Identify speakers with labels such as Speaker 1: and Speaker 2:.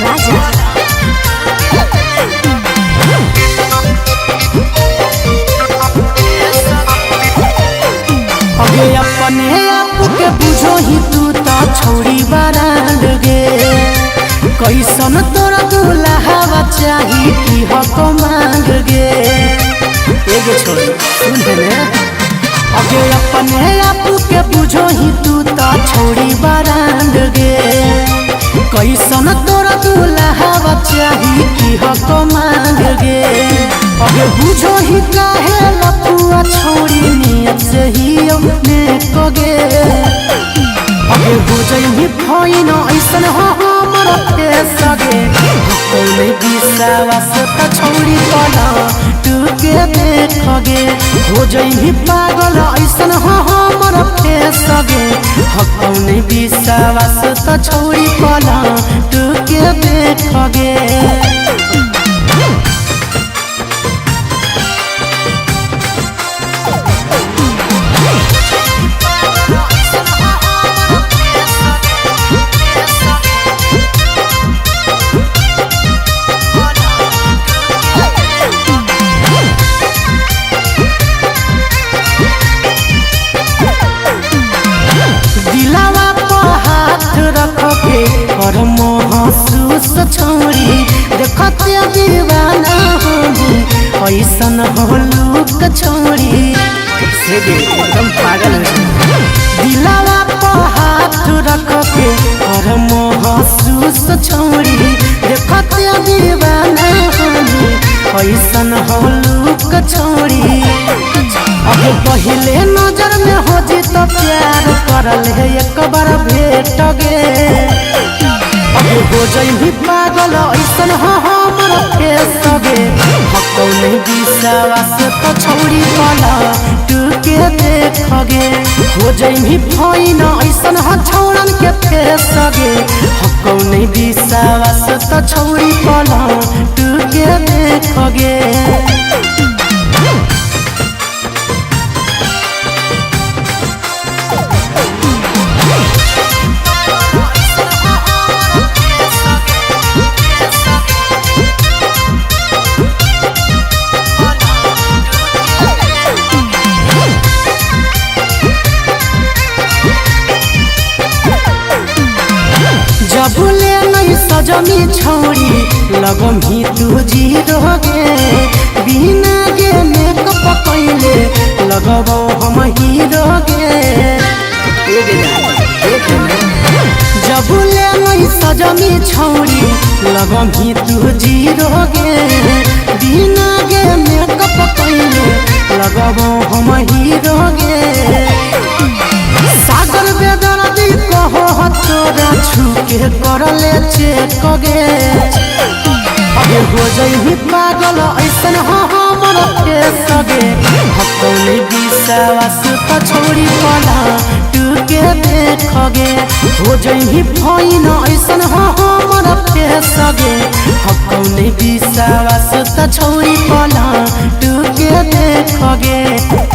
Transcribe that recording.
Speaker 1: राजा।
Speaker 2: अगे अपने आप के बुझो ही तू तो छोड़ी बरांड गे कैसन तोरा दुल्हा चाही की हक मांग गे एगे छोड़ी सुन ले। अगे अपने आप के बुझो ही तू तो छोड़ी बरांड गे कैसन तोरा दुल्हा चाही की हक मांग गे। अगे बुझो ही काहे लफुआ छोड़ी नियत से ही ने कगे। अगे बुझई भी फाइन ऐसन हो हमर के सगे कोई विश्वास त छोड़ी पला तू के देखगे। बुझई भी पागल ऐसन हो हमर के सगे कोई विश्वास त छोड़ी पला तू के देखगे। दिलावा पर हाथ रख के कर महसूस छोड़ी देखते दीवाना होगी ऐसन हो लुक छोड़ी से एकदम पागल है। दिलावा पर हाथ रख के कर महसूस छोड़ी देखते दीवाना होगी ऐसन हो लुक छोड़ी। अब पहले नजर में हो जी तो प्यार करल है एक बार भेट गे। अब हो जाई पागल ऐसन हो हमर के सगे कौन विश्वास तो छोड़ी पला तू के देखगे। हो जाई फाइन ऐसन हो छोड़न के फेस सगे कौन विश्वास तो छोड़ी पला तू के देखगे। जबुले नहीं सजमी छोड़ी लगम ही तू जीरोगे बिना गे मेकअप कैले लगबो हम हीरोगे। जबुले नहीं सजमी छोड़ी लगम ही तू जीरोगे बिना गे मेकअप कैले लगबो हम हीरोगे। सागर बेदर्दी कहो तोरा छुके करले चेकगे। अगे हो जाई पागल ऐसन हो हमर के सगे कौन विश्वास त छोड़ी पला तू के देखगे। हो जाई फाइन ऐसन हो हमर के सगे कौन विश्वास त छोड़ी पला तू के देखगे।